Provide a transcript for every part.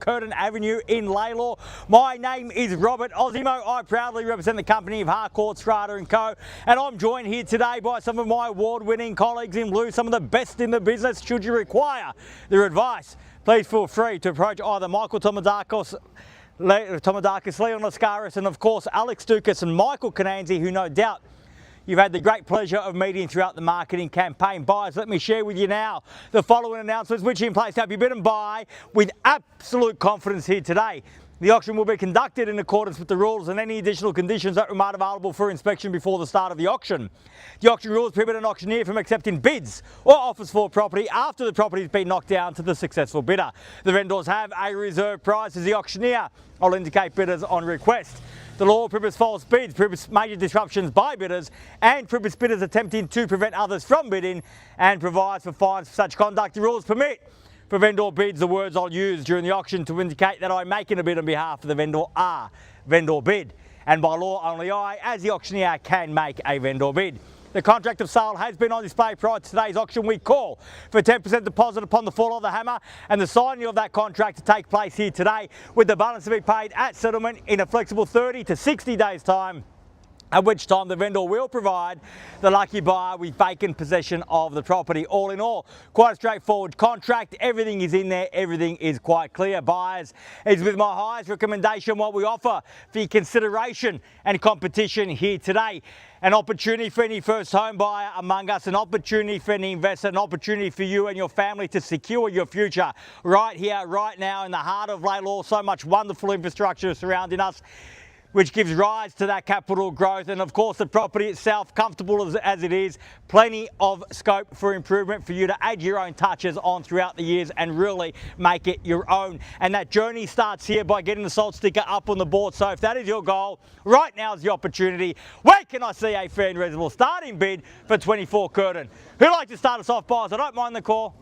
Curtin Avenue in LALOR. My name is Robert Ozzimo. I proudly represent the company of Harcourts, Rata & Co. And I'm joined here today by some of my award-winning colleagues in blue, some of the best in the business. Should you require their advice, please feel free to approach either Michael Doucas, Leon Lascaris, and of course Alex Doucas and Michael Cananzi, who no doubt you've had the great pleasure of meeting throughout the marketing campaign. Buyers, let me share with you now the following announcements which are in place to help you bid and buy with absolute confidence here today. The auction will be conducted in accordance with the rules and any additional conditions that remain available for inspection before the start of the auction. The auction rules prohibit an auctioneer from accepting bids or offers for property after the property has been knocked down to the successful bidder. The vendors have a reserve price as the auctioneer. I'll indicate bidders on request. The law prohibits false bids, prohibits major disruptions by bidders, and prohibits bidders attempting to prevent others from bidding, and provides for fines for such conduct. The rules permit for vendor bids, the words I'll use during the auction to indicate that I'm making a bid on behalf of the vendor are vendor bid. And by law, only I, as the auctioneer, can make a vendor bid. The contract of sale has been on display prior to today's auction. We call for 10% deposit upon the fall of the hammer and the signing of that contract to take place here today, with the balance to be paid at settlement in a flexible 30 to 60 days time, at which time the vendor will provide the lucky buyer with vacant possession of the property. All in all, quite a straightforward contract. Everything is in there. Everything is quite clear. Buyers, it's with my highest recommendation what we offer for your consideration and competition here today. An opportunity for any first home buyer among us, an opportunity for any investor, an opportunity for you and your family to secure your future right here, right now in the heart of LALOR. So much wonderful infrastructure surrounding us, which gives rise to that capital growth, and of course the property itself, comfortable as it is, plenty of scope for improvement for you to add your own touches on throughout the years and really make it your own. And that journey starts here by getting the salt sticker up on the board. So if that is your goal, right now is the opportunity. Where can I see a fair and reasonable starting bid for 24 Curtin? Who'd like to start us off, buyers? I don't mind the call.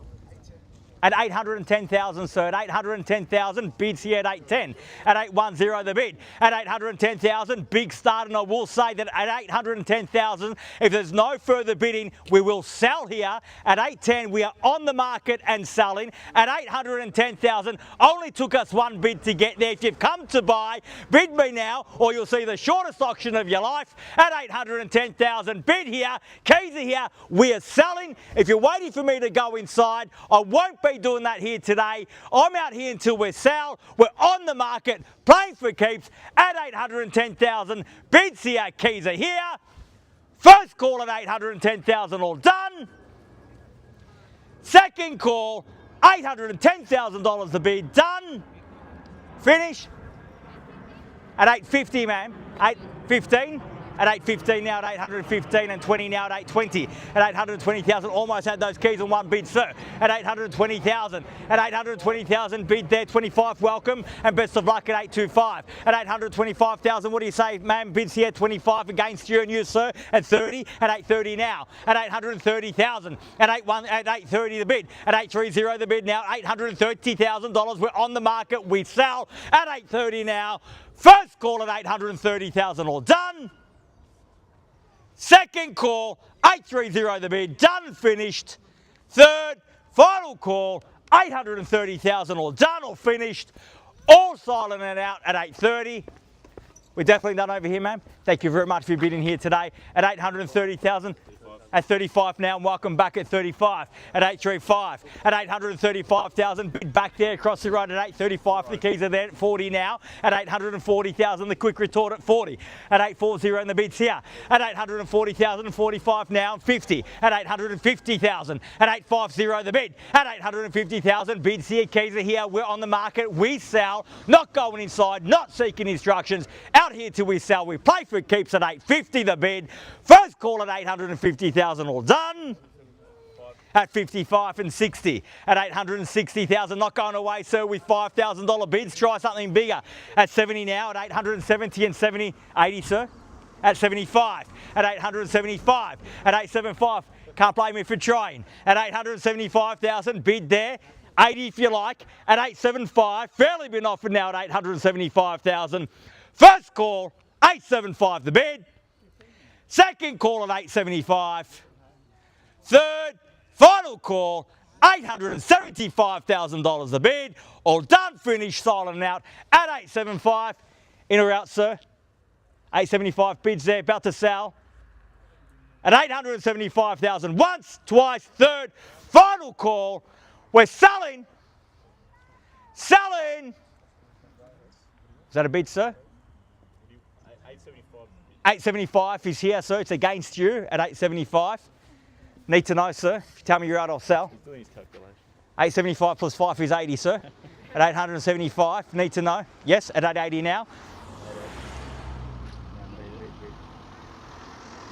At 810,000, sir. At 810,000, bids here at 810. At 810, the bid. At 810,000, big start, and I will say that at 810,000, if there's no further bidding, we will sell here. At 810, we are on the market and selling. At 810,000, only took us one bid to get there. If you've come to buy, bid me now, or you'll see the shortest auction of your life. At 810,000, bid here, keys are here, we are selling. If you're waiting for me to go inside, I won't be doing that here today. I'm out here until we sell. We're on the market, playing for keeps at 810,000. Bids here, keys are here. First call at 810,000, all done. Second call, $810,000 the bid, done. Finish at 850, ma'am. 815. At 815 now, at 815 and 20 now at 820. At 820,000, almost had those keys on one bid, sir. At 820,000. At 820,000, bid there, 25, welcome, and best of luck at 825. At 825,000, what do you say, ma'am? Bids here, 25 against you and you, sir. At 30, at 830 now. At 830,000. At 830 the bid. At 830 the bid now. $830,000, we're on the market, we sell at 830 now. First call at 830,000, all done. Second call, 830 the bid, done, finished. Third, final call, 830,000, all done or finished. All silent and out at 830. We're definitely done over here, ma'am. Thank you very much for bidding here today at 830,000. At 35 now, and welcome back at 35. At 835, at 835,000, bid back there across the road at 835. The keys are there at 40 now. At 840,000, the quick retort at 40. At 840, and the bids here. At 840,000 and 45 now, and 50. At 850,000. At 850, the bid. At 850,000, bids here, keys are here. We're on the market. We sell, not going inside, not seeking instructions. Out here till we sell. We play for keeps at 850, the bid. First call at 850,000. All done. At 55 and 60. At 860,000, not going away, sir, with $5,000 bids. Try something bigger. At 70 now, at 870 and 70, 80, sir. At 75. At 875. At 875. Can't blame me for trying. At 875,000, bid there. 80 if you like. At 875, fairly been offered now at 875,000. First call, 875 the bid. Second call at 875. Third, final call, $875,000 the bid. All done, finished, silent and out at 875. In or out, sir? 875 bids there, about to sell. At 875,000, once, twice, third, final call. We're selling. Selling. Is that a bid, sir? 875 is here, sir. It's against you at 875. Need to know, sir. If you tell me you're out, I'll sell. He's doing his calculation. 875 plus 5 is 80, sir. At 875. Need to know. Yes, at 880 now.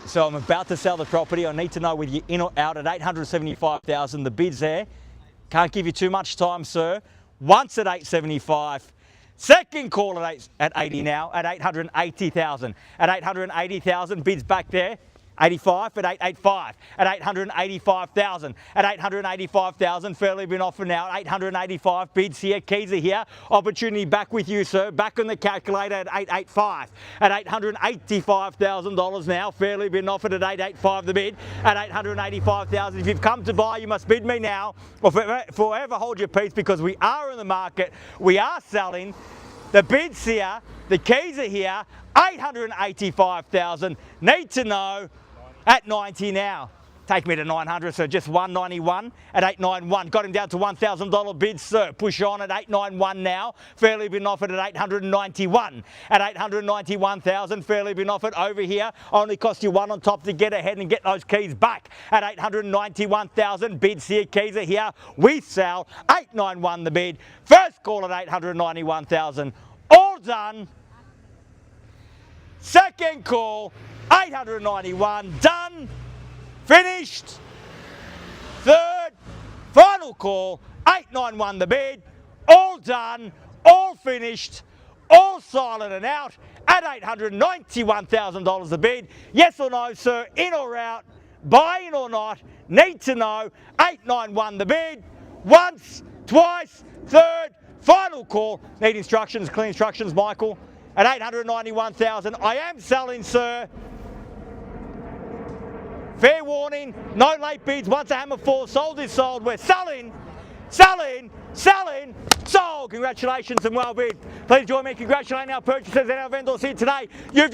So I'm about to sell the property. I need to know whether you're in or out at 875,000. The bid's there. Can't give you too much time, sir. Once at 875. Second call at 80 now at 880,000. At 880,000, bids back there. 85 at 885. At 885,000. At 885,000, fairly been offered now. 885 bids here. Keys are here. Opportunity back with you, sir. Back on the calculator at 885. At $885,000 now. Fairly been offered at 885 the bid. At 885,000. If you've come to buy, you must bid me now. Or forever hold your peace, because we are in the market. We are selling. The bid's here. The keys are here. 885,000. Need to know. At 90 now. Take me to 900, so just 191 at 891. Got him down to $1,000 bid, sir. Push on at 891 now. Fairly been offered at 891. At 891,000, fairly been offered over here. Only cost you one on top to get ahead and get those keys back. At 891,000, bids here, keys are here. We sell. 891 the bid. First call at 891,000. All done. Second call. 891, done, finished. Third, final call, 891 the bid, all done, all finished, all silent and out at $891,000 the bid. Yes or no, sir, in or out, buying or not, need to know, 891 the bid, once, twice, third, final call. Need instructions, clear instructions, Michael, at 891,000. I am selling, sir. Fair warning, no late bids. Once a hammer falls, sold is sold. We're selling, selling, selling, sold. Congratulations and well bid. Please join me in congratulating our purchasers and our vendors here today. You've just